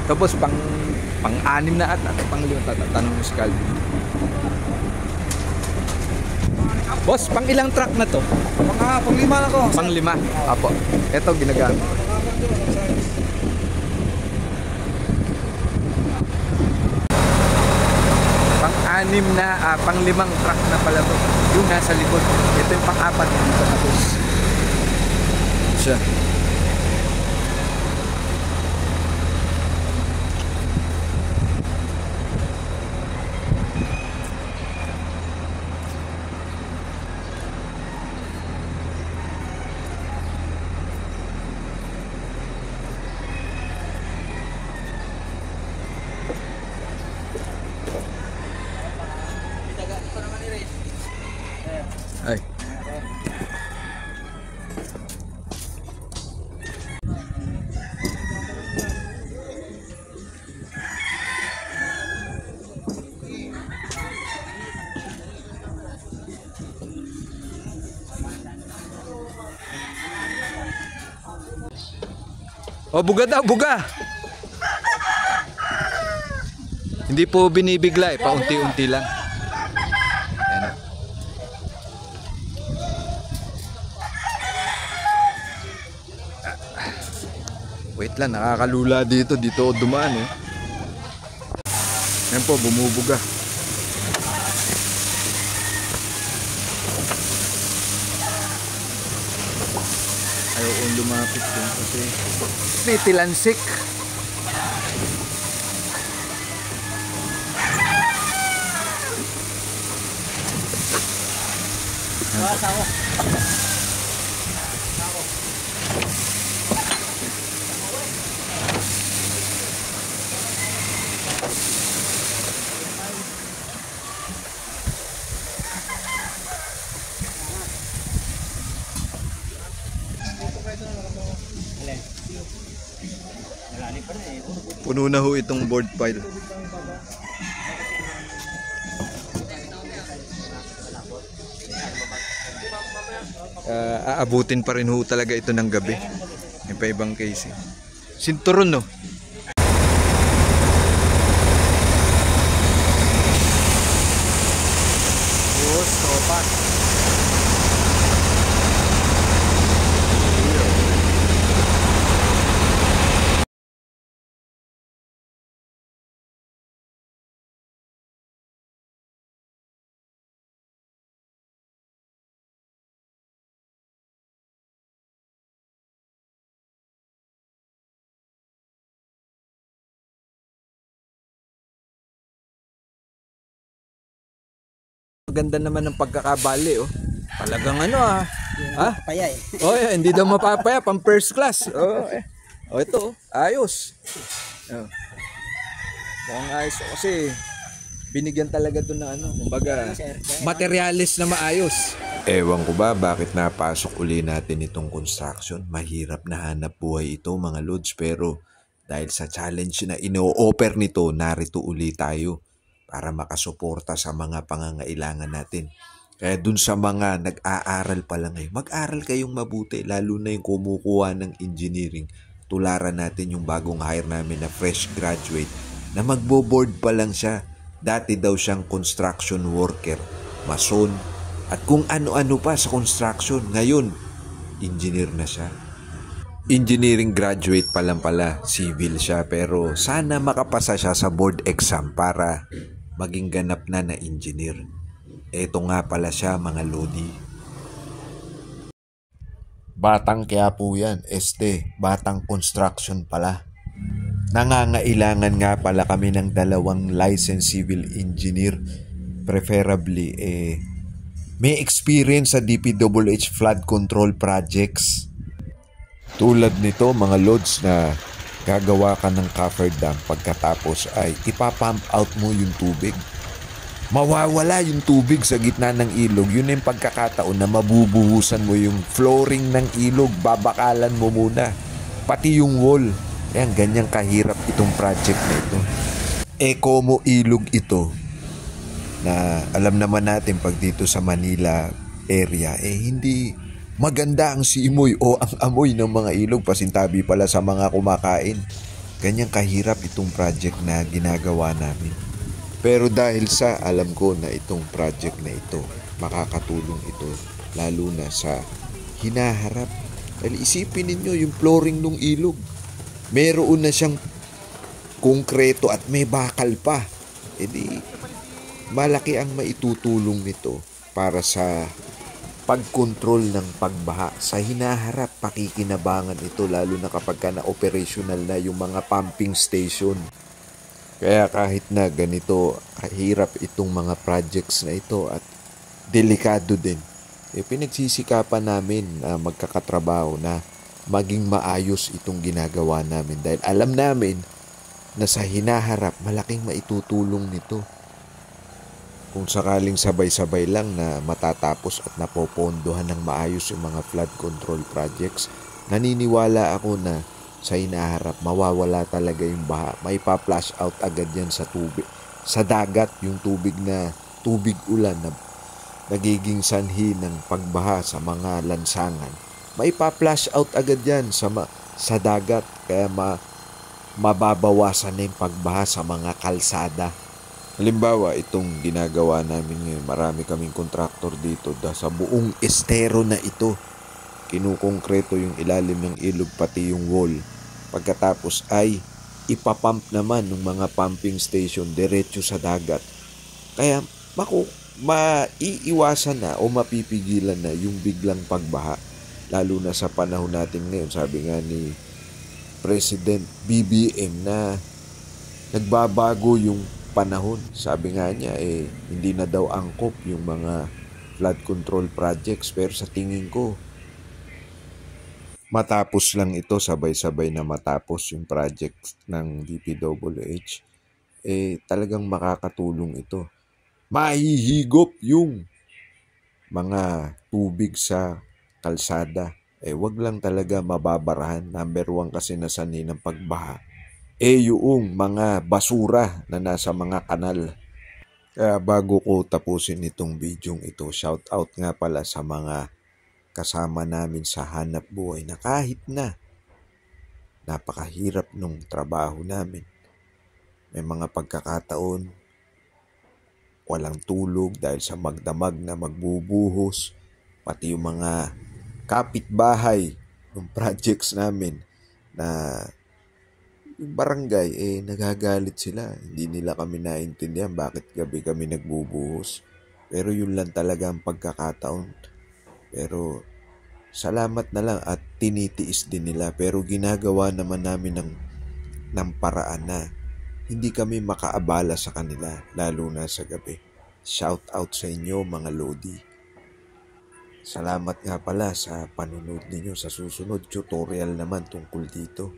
Tapos pang-anim na at pang-lima tanong mo si Calvin. Boss, pang ilang truck na to? Pang-lima na ko. Pang-lima. Apo. Ito ginagamit. Pang-anim na, pang-limang truck na pala to. Yung nasa likod. Ito yung pang-apat dito na boss. Siya. Ay. Oh, buga daw, buga. Hindi po binibigla eh, paunti-unti lang. Ayan. Wait lang, nakakalula dito dumaan eh. Ayan po, bumubuga. Ayaw kong lumapit din kasi titilansik. Puno na ho itong board pile. Aabutin pa rin ho talaga ito ng gabi. Yung pa ibang case. Sinturon no. Boss, tropa. Maganda naman ng pagkakabali oh. Talagang ano ah. Ha? Papaya eh. Oh, hindi daw mapapaya pang first class. Oh, oh ito oh. Ayos. Oh. Mukhang ayos kasi binigyan talaga to na ano, kumbaga materialis na maayos. Ewan ko ba bakit napasok uli natin itong construction. Mahirap na hanap buhay ito mga lods, pero dahil sa challenge na ino-offer nito, narito uli tayo para makasuporta sa mga pangangailangan natin. Kaya dun sa mga nag-aaral pa lang ngayon, mag-aral kayong mabuti, lalo na yung kumukuha ng engineering. Tularan natin yung bagong hire namin na fresh graduate na magbo-board pa lang siya. Dati daw siyang construction worker, mason, at kung ano-ano pa sa construction. Ngayon, engineer na siya. Engineering graduate pa lang pala, civil siya, pero sana makapasa siya sa board exam para maging ganap na engineer. Eto nga pala siya mga lodi. Batang Quiapo yan, batang construction pala. Nangangailangan nga pala kami ng 2 licensed civil engineer. Preferably, may experience sa DPWH flood control projects. Tulad nito mga lods na gagawa ka ng covered dam, pagkatapos ay ipapump out mo yung tubig. Mawawala yung tubig sa gitna ng ilog. Yun yung pagkakataon na mabubuhusan mo yung flooring ng ilog. Babakalan mo muna. Pati yung wall. Yan, ganyang kahirap itong project na ito. Como ilog ito na alam naman natin pag dito sa Manila area, hindi maganda ang simoy o ang amoy ng mga ilog. Pasintabi pala sa mga kumakain. Ganyang kahirap itong project na ginagawa namin. Pero dahil sa alam ko na itong project na ito, makakatulong ito lalo na sa hinaharap. Dahil isipin ninyo yung flooring ng ilog. Meron na siyang konkreto at may bakal pa. E di, malaki ang maitutulong nito para sa pagkontrol ng pagbaha. Sa hinaharap, pakikinabangan ito lalo na kapag na operational na yung mga pumping station. Kaya kahit na ganito, hirap itong mga projects na ito at delikado din. Pinagsisikapan namin na magkakatrabaho na maging maayos itong ginagawa namin. Dahil alam namin na sa hinaharap, malaking maitutulong nito. Kung sakaling sabay-sabay lang na matatapos at napopondohan ng maayos yung mga flood control projects, naniniwala ako na sa hinaharap, mawawala talaga yung baha. May pa-flash out agad yan sa tubig. Sa dagat, yung tubig ulan na nagiging sanhi ng pagbaha sa mga lansangan. May pa-flash out agad yan sa dagat. Kaya mababawasan na yung pagbaha sa mga kalsada. Halimbawa, itong ginagawa namin ngayon, marami kaming kontraktor dito sa buong estero na ito. Kinukongkreto yung ilalim ng ilog pati yung wall. Pagkatapos ay ipapump naman ng mga pumping station diretso sa dagat. Kaya maiiwasan na o mapipigilan na yung biglang pagbaha. Lalo na sa panahon natin ngayon, sabi nga ni President BBM na nagbabago yung panahon. Sabi nga niya hindi na daw angkop yung mga flood control projects, pero sa tingin ko matapos lang ito, sabay-sabay na matapos yung project ng DPWH, talagang makakatulong ito. Mahihigop yung mga tubig sa kalsada. Wag lang talaga mababarahan. Number 1 kasi na sanhi ng pagbaha. Yung mga basura na nasa mga kanal. Kaya bago ko tapusin itong video ito, shout out nga pala sa mga kasama namin sa hanap buhay na kahit na napakahirap nung trabaho namin. May mga pagkakataon, walang tulog dahil sa magdamag na magbubuhos, pati yung mga kapitbahay ng projects namin na yung barangay, nagagalit sila. Hindi nila kami naintindihan bakit gabi kami nagbubuhos. Pero yun lang talaga ang pagkakataon. Pero salamat na lang at tinitiis din nila. Pero ginagawa naman namin ng paraan na hindi kami makaabala sa kanila, lalo na sa gabi. Shout out sa inyo mga Lodi. Salamat nga pala sa panunod ninyo. Sa susunod tutorial naman tungkol dito.